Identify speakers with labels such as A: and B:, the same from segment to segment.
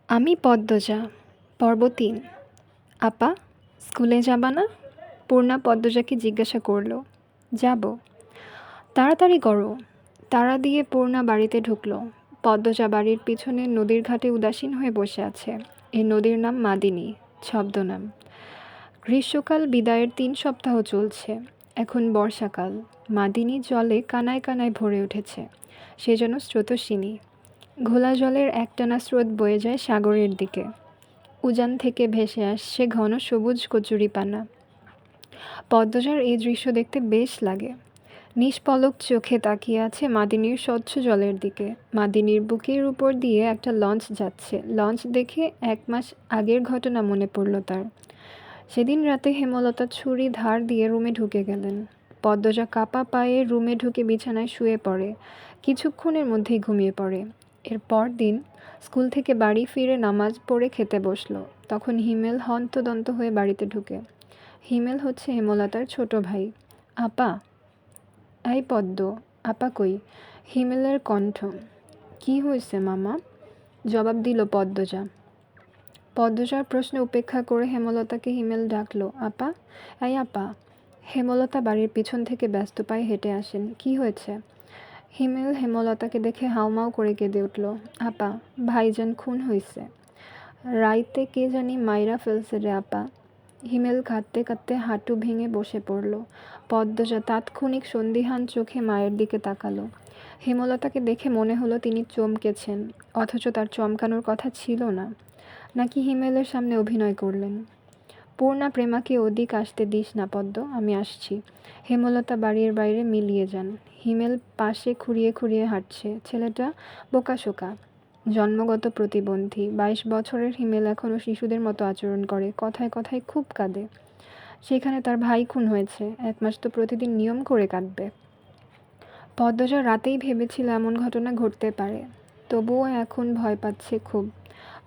A: আমি পদ্মজা। পর্ব ৩। আপা, স্কুলে যাবা না? পূর্ণা পদ্মজাকে জিজ্ঞাসা করল। যাব। তাড়াতাড়ি করো। তাড়া দিয়ে পূর্ণা বাড়িতে ঢুকল। পদ্মজা বাড়ির পিছনে নদীর ঘাটে উদাসীন হয়ে বসে আছে। এই নদীর নাম মাদিনী, ছদ্মনাম। গ্রীষ্মকাল বিদায়ের ৩ সপ্তাহ চলছে। এখন বর্ষাকাল। মাদিনী জলে কানায় কানায় ভরে উঠেছে। সে যেন স্রোতস্বিনী। ঘোলা জলের একটানা স্রোত বয়ে যায় সাগরের দিকে। উজান থেকে ভেসে আসছে ঘন সবুজ কচুরিপানা। পদ্মজার এই দৃশ্য দেখতে বেশ লাগে। নিষ্পলক চোখে তাকিয়ে আছে মাদিনীর স্বচ্ছ জলের দিকে। মাদিনীর বুকের উপর দিয়ে একটা লঞ্চ যাচ্ছে। লঞ্চ দেখে ১ মাস আগের ঘটনা মনে পড়ল তার। সেদিন রাতে হেমলতা ছুরি ধার দিয়ে রুমে ঢুকে গেলেন। পদ্মজা কাপা পায়ে রুমে ঢুকে বিছানায় শুয়ে পড়ে। কিছুক্ষণের মধ্যেই ঘুমিয়ে পড়ে। এর পরদিন স্কুল থেকে বাড়ি ফিরে নামাজ পড়ে খেতে বসলো। তখন হিমেল হন্তদন্ত হয়ে বাড়িতে ঢুকে। হিমেল হচ্ছে হেমলতার ছোট ভাই। আপা। এই পদ্ম, আপা কই? হিমেলের কণ্ঠ। কি হয়েছে মামা? জবাব দিল পদ্মজা। পদ্মজার প্রশ্ন উপেক্ষা করে হেমলতাকে হিমেল ডাকল। আপা, এই আপা। হেমলতা বাড়ির পিছন থেকে ব্যস্ত পায়ে হেঁটে আসেন। কি হয়েছে? হিমেল হেমলতাকে দেখে হাউমাউ করে কেঁদে উঠল। আপা, ভাইজান খুন হইছে। রাইতে কে জানি মাইরা ফেলছে রে আপা। হিমেল কাঁদতে কাঁদতে হাঁটু ভেঙে বসে পড়ল। পদ্মজা তাৎক্ষণিক সন্দিহান চোখে মায়ের দিকে তাকালো। হেমলতাকে দেখে মনে হলো তিনি চমকেছেন, অথচ তার চমকানোর কথা ছিল না। নাকি হিমেলের সামনে অভিনয় করলেন। পূর্ণা প্রেমাকে ওদিক আসতে দিস না পদ্ম, আমি আসছি। হেমলতা বাড়ির বাইরে মিলিয়ে যান। হিমেল পাশে খুঁড়িয়ে খুঁড়িয়ে হাঁটছে। ছেলেটা বোকাশোকা, জন্মগত প্রতিবন্ধী। ২২ বছরের হিমেল এখনও শিশুদের মতো আচরণ করে, কথায় কথায় খুব কাঁদে। সেখানে তার ভাই খুন হয়েছে, ১ মাস তো প্রতিদিন নিয়ম করে কাঁদবে। পদ্মজা রাতেই ভেবেছিল এমন ঘটনা ঘটতে পারে, তবুও এখন ভয় পাচ্ছে খুব।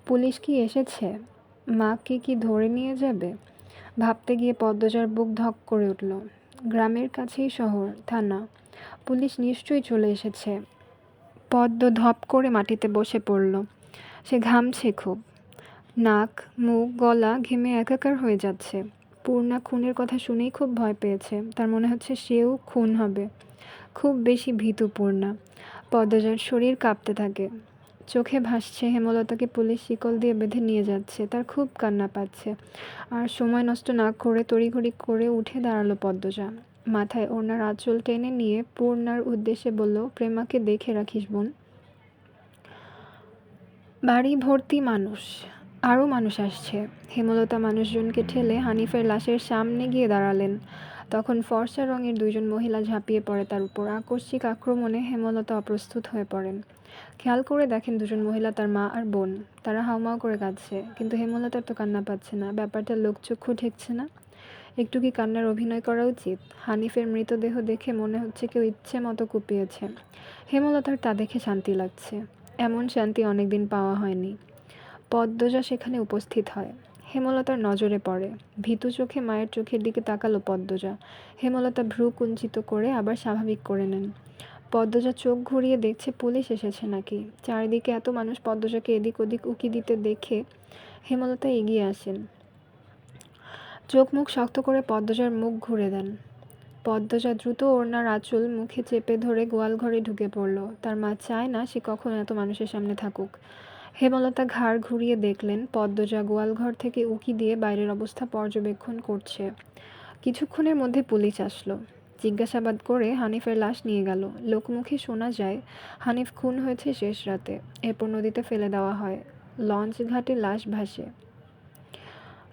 A: পুলিশ কি এসেছে? মাকে কি ধরে নিয়ে যাবে? ভাবতে গিয়ে পদ্মজার বুক ধক করে উঠল। গ্রামের কাছেই শহর, থানা। পুলিশ নিশ্চয়ই চলে এসেছে। পদ্ম ধপ করে মাটিতে বসে পড়ল। সে ঘামছে খুব। নাক, মুখ, গলা ঘেমে একাকার হয়ে যাচ্ছে। পূর্ণা খুনের কথা শুনেই খুব ভয় পেয়েছে। তার মনে হচ্ছে সেও খুন হবে। খুব বেশি ভীতু পূর্ণা। পদ্মজার শরীর কাঁপতে থাকে। চোখে ভাসছে হেমলতাকে পুলিশ শিকল দিয়ে বেঁধে নিয়ে যাচ্ছে। তার খুব কান্না পাচ্ছে। আর সময় নষ্ট না করে তড়িঘড়ি করে উঠে দাঁড়ালো পদ্মজা। মাথায় ওড়নার আঁচল টেনে নিয়ে পূর্ণার উদ্দেশ্যে বলল, প্রেমাকে দেখে রাখিস বোন। বাড়ি ভর্তি মানুষ। আরও মানুষ আসছে। হেমলতা মানুষজনকে ঠেলে হানিফের লাশের সামনে গিয়ে দাঁড়ালেন। তখন ফর্সা রঙের ২ জন মহিলা ঝাঁপিয়ে পড়ে তার উপর। আকস্মিক আক্রমণে হেমলতা অপ্রস্তুত হয়ে পড়েন। খেয়াল করে দেখেন ২ জন মহিলা তার মা আর বোন। তারা হাউমাউ করে কাঁদছে, কিন্তু হেমলতার তো কান্না পাচ্ছে না। ব্যাপারটা লোকচক্ষু ঠেকছে না। একটু কি কান্নার অভিনয় করা উচিত? হানিফের মৃতদেহ দেখে মনে হচ্ছে কেউ ইচ্ছে মতো কুপিয়েছে। হেমলতার তা দেখে শান্তি লাগছে। এমন শান্তি অনেকদিন পাওয়া হয়নি। পদ্মজা সেখানে উপস্থিত হয়। হেমলতার নজরে পড়ে। ভীতু চোখে মায়ের চোখের দিকে তাকালো পদ্মজা। হেমলতা ভ্রু কুঞ্চিত করে আবার স্বাভাবিক করে নেন। পদ্মজা চোখ ঘুরিয়ে দেখছে পুলিশ এসেছে নাকি। চারিদিকে এত মানুষ পদ্মজাকে এদিক ওদিক উকি দিতে দেখে হেমলতা এগিয়ে আসেন। চোখ মুখ শক্ত করে পদ্মজার মুখ ঘুরে দেন। পদ্মজা দ্রুত ওড়নার আঁচল মুখে চেপে ধরে গোয়ালঘরে ঢুকে পড়ল। তার মা চায় না সে কখনো এত মানুষের সামনে থাকুক। হেমলতা ঘাড় ঘুরিয়ে দেখলেন পদ্মজা গোয়ালঘর থেকে উকি দিয়ে বাইরের অবস্থা পর্যবেক্ষণ করছে। কিছুক্ষণের মধ্যে পুলিশ আসলো। জিজ্ঞাসাবাদ করে হানিফের লাশ নিয়ে গেল। লোকমুখে শোনা যায় হানিফ খুন হয়েছে শেষ রাতে। এরপর নদীতে ফেলে দেওয়া হয়। লঞ্চ ঘাটে লাশ ভাসে।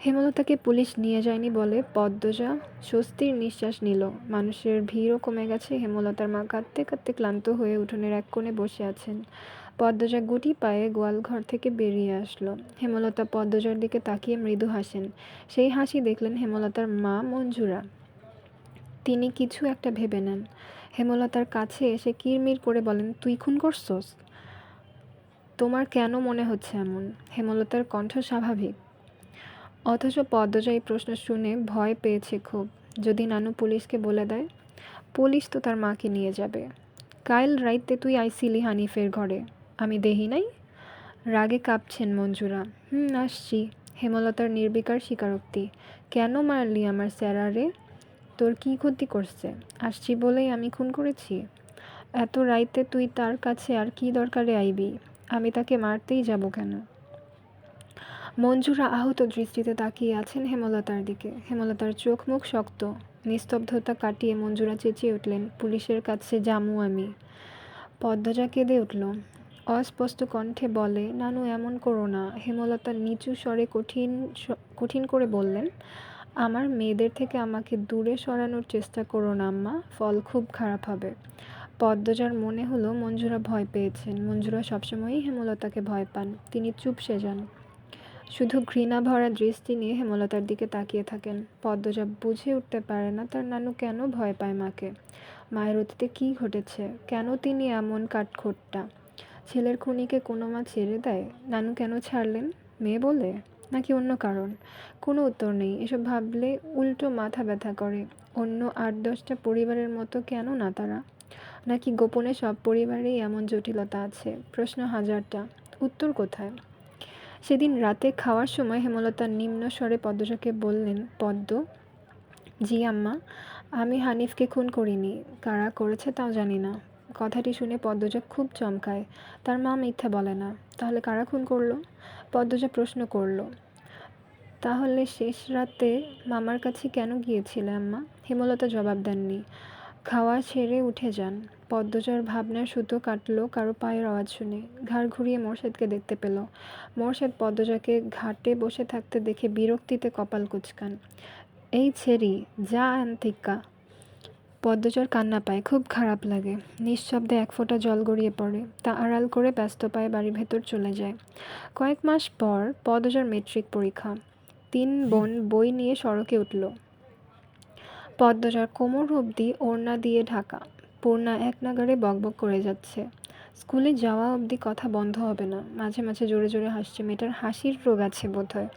A: হেমলতাকে পুলিশ নিয়ে যায়নি বলে পদ্মজা স্বস্তির নিঃশ্বাস নিল। মানুষের ভিড়ও কমে গেছে। হেমলতার মা কাঁদতে কাঁদতে ক্লান্ত হয়ে উঠোনের এক কোণে বসে আছেন। পদ্মজা গুটি পায়ে গোয়ালঘর থেকে বেরিয়ে আসলো। হেমলতা পদ্মজার দিকে তাকিয়ে মৃদু হাসেন। সেই হাসি দেখলেন হেমলতার মা মঞ্জুরা। তিনি কিছু একটা ভেবে নেন। হেমলতার কাছে এসে কিরমির করে বলেন, তুই খুন করছস? তোমার কেন মনে হচ্ছে এমন? হেমলতার কণ্ঠ স্বাভাবিক। অথচ পদ্মজা এই প্রশ্ন শুনে ভয় পেয়েছে খুব। যদি নানু পুলিশকে বলে দেয়? পুলিশ তো তার মাকে নিয়ে যাবে। কাইল রাইতে তুই আইছিলি হানিফের ঘরে, আমি দেহি নাই? রাগে কাঁপছেন মঞ্জুরা। আসছি। হেমলতার নির্বিকার স্বীকারোক্তি। কেন মারলি আমার স্যারারে? তোর কি ক্ষতি করছে? আসছি বলেই আমি খুন করেছি? এত রাইতে তুই তার কাছে আর কি দরকারে আইবি? আমি তাকে মারতেই যাব কেন? মঞ্জুরা আহত দৃষ্টিতে তাকিয়ে আছেন হেমলতার দিকে। হেমলতার চোখ মুখ শক্ত। নিস্তব্ধতা কাটিয়ে মঞ্জুরা চেঁচিয়ে উঠলেন, পুলিশের কাছে যামু আমি। পদ্মজা কেঁদে উঠল। অস্পষ্ট কণ্ঠে বলে, নানু এমন করো না। হেমলতা নিচু স্বরে কঠিন করে বললেন, আমার মেয়েদের থেকে আমাকে দূরে সরানোর চেষ্টা করো না আম্মা, ফল খুব খারাপ হবে। পদ্মজার মনে হলো মঞ্জুরা ভয় পেয়েছেন। মঞ্জুরা সবসময়ই হেমলতাকে ভয় পান। তিনি চুপসে যান। শুধু ঘৃণা ভরা দৃষ্টি নিয়ে হেমলতার দিকে তাকিয়ে থাকেন। পদ্মজা বুঝে উঠতে পারে না তার নানু কেন ভয় পায় মাকে। মায়ের অতীতে কী ঘটেছে? কেন তিনি এমন কাঠখোট্টা? ছেলের খুনিকে কোনো মা ছেড়ে দেয়? নানু কেন ছাড়লেন? মেয়ে বলে? নাকি অন্য কারণ? কোনো উত্তর নেই। এসব ভাবলে উল্টো মাথা ব্যথা করে। অন্য ৮-১০টা পরিবারের মতো কেন না তারা? নাকি গোপনে সব পরিবারেই এমন জটিলতা আছে? প্রশ্ন হাজারটা, উত্তর কোথায়? সেদিন রাতে খাওয়ার সময় হেমলতা নিম্ন স্বরে পদ্মজাকে বললেন, পদ্ম। জি আম্মা, আমি হানিফকে খুন করিনি। কারা করেছে তাও জানি না। কথাটি শুনে পদ্মজা খুব চমকায়। তার মা মিথ্যা বলে না। তাহলে কারা খুন করলো? পদ্মজা প্রশ্ন করল। তাহলে শেষ রাতে মামার কাছে কেন গিয়েছিলে আম্মা? হেমলতা জবাব দেননি। খাওয়া ছেড়ে উঠে যান। পদ্মজার ভাবনার সুতো কাটলো কারো পায়ের আওয়াজ শুনে। ঘাড় ঘুরিয়ে মোরশেদকে দেখতে পেল। মোরশেদ পদ্মজাকে ঘাটে বসে থাকতে দেখে বিরক্তিতে কপাল কুঁচকান। এই ছেড়ি, যা আন্তিকা। পদ্মজার কান্না পায়, খুব খারাপ লাগে। নিঃশব্দে এক ফোঁটা জল গড়িয়ে পড়ে। তা আড়াল করে ব্যস্ত পায়ে বাড়ির ভেতর চলে যায়। কয়েক মাস পর পদ্মজার মেট্রিক পরীক্ষা। ৩ বোন বই নিয়ে সড়কে উঠল। পদ্মজার কোমর অবধি ওড়না দিয়ে ঢাকা। পূর্ণা এক নাগাড়ে বকবক করে যাচ্ছে। স্কুলে যাওয়া অবধি কথা বন্ধ হবে না। মাঝে মাঝে জোরে জোরে হাসছে। মেয়েটার হাসির রোগ আছে বোধহয়।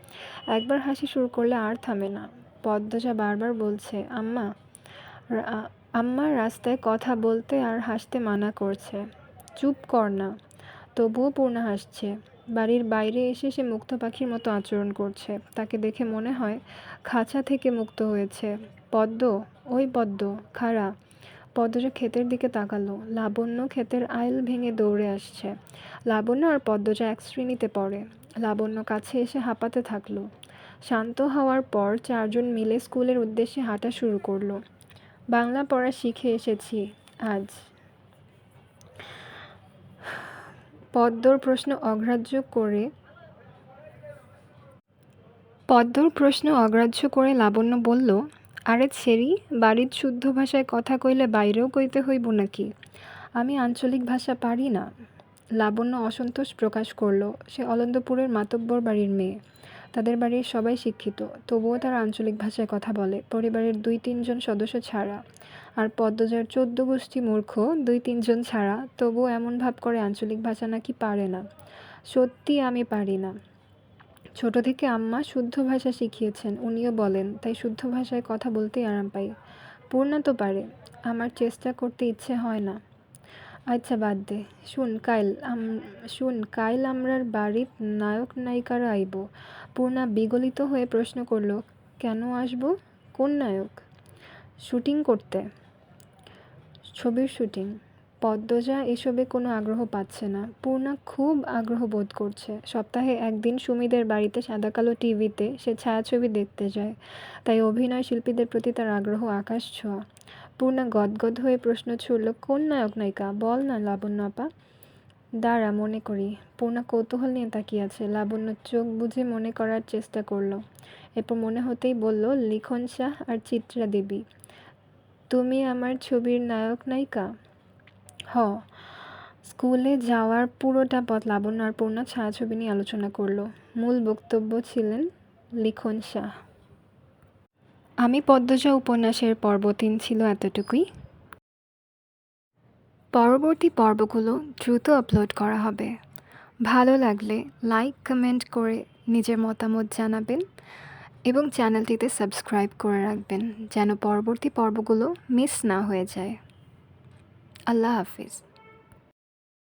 A: একবার হাসি শুরু করলে আর থামে না। পদ্মজা বারবার বলছে, আম্মা আম্মা রাস্তায় কথা বলতে আর হাসতে মানা করছে। চুপ কর না। তবুও পূর্ণা হাসছে। বাড়ির বাইরে এসে সে মুক্ত পাখির মতো আচরণ করছে। তাকে দেখে মনে হয় খাঁচা থেকে মুক্ত হয়েছে। পদ্ম, ওই পদ্ম, খাড়া। পদ্মজা ক্ষেতের দিকে তাকালো। লাবণ্য ক্ষেতের আইল ভেঙে দৌড়ে আসছে। লাবণ্য আর পদ্মজা এক শ্রেণীতে পড়ে। লাবণ্য কাছে এসে হাঁপাতে থাকলো। শান্ত হওয়ার পর 4 জন মিলে স্কুলের উদ্দেশ্যে হাঁটা শুরু করলো। বাংলা পড়া শিখে এসেছি আজ। পদ্মর প্রশ্ন অগ্রাহ্য করে লাবণ্য বলল, আরে ছেড়ি, বাড়ির শুদ্ধ ভাষায় কথা কইলে বাইরেও কইতে হইব নাকি? আমি আঞ্চলিক ভাষা পারি না। লাবণ্য অসন্তোষ প্রকাশ করল। সে অলন্দপুরের মাতব্বর বাড়ির মেয়ে। তাদের বাড়ির সবাই শিক্ষিত, তবুও তারা আঞ্চলিক ভাষায় কথা বলে, পরিবারের 2-3 জন সদস্য ছাড়া। আর পদ্মজার 14 গোষ্ঠী মূর্খ, 2-3 জন ছাড়া, তবুও এমন ভাব করে আঞ্চলিক ভাষা নাকি পারে না। সত্যি আমি পারি না। ছোট থেকে আম্মা শুদ্ধ ভাষা শিখিয়েছেন, উনিও বলেন, তাই শুদ্ধ ভাষায় কথা বলতেই আরাম পাই। পূর্ণা তো পারে, আমার চেষ্টা করতে ইচ্ছে হয় না। আচ্ছা বাদ দে। শুন কাইল আমরার বাড়িত নায়ক নায়িকারা আইব। পূর্ণা বিগলিত হয়ে প্রশ্ন করল, কেন আসবো? কোন নায়ক? শুটিং করতে। ছবির শুটিং। পদ্মজা এসবে কোনো আগ্রহ পাচ্ছে না। পূর্ণা খুব আগ্রহ বোধ করছে। সপ্তাহে একদিন সুমিদের বাড়িতে সাদাকালো টিভিতে সে ছায়াছবি দেখতে যায়। তাই অভিনয় শিল্পীদের প্রতি তার আগ্রহ আকাশ ছোঁয়া। পূর্ণা গদগদ হয়ে প্রশ্ন ছুড়ল, কোন নায়ক নায়িকা? বল না লাবণ্য আপা। দাঁড়া মনে করি। পূর্ণা কৌতূহল নিয়ে তাকিয়ে আছে। লাবণ্য চোখ বুজে মনে করার চেষ্টা করলো। এরপর মনে হতেই বলল, লিখন শাহ আর চিত্রা দেবী। তুমি আমার ছবির নায়ক নায়িকা? হ। স্কুলে যাওয়ার পুরোটা পথ লাবণ্য আর পূর্ণা ছায়াছবি নিয়ে আলোচনা করলো। মূল বক্তব্য ছিলেন লিখন শাহ। আমি পদ্মজা উপন্যাসের পর্ব 3 ছিল এতটুকুই। পরবর্তী পর্বগুলো দ্রুত আপলোড করা হবে। ভালো লাগলে লাইক কমেন্ট করে নিজের মতামত জানাবেন এবং চ্যানেলটিতে সাবস্ক্রাইব করে রাখবেন যেন পরবর্তী পর্বগুলো মিস না হয়ে যায়। আল্লাহ হাফিজ।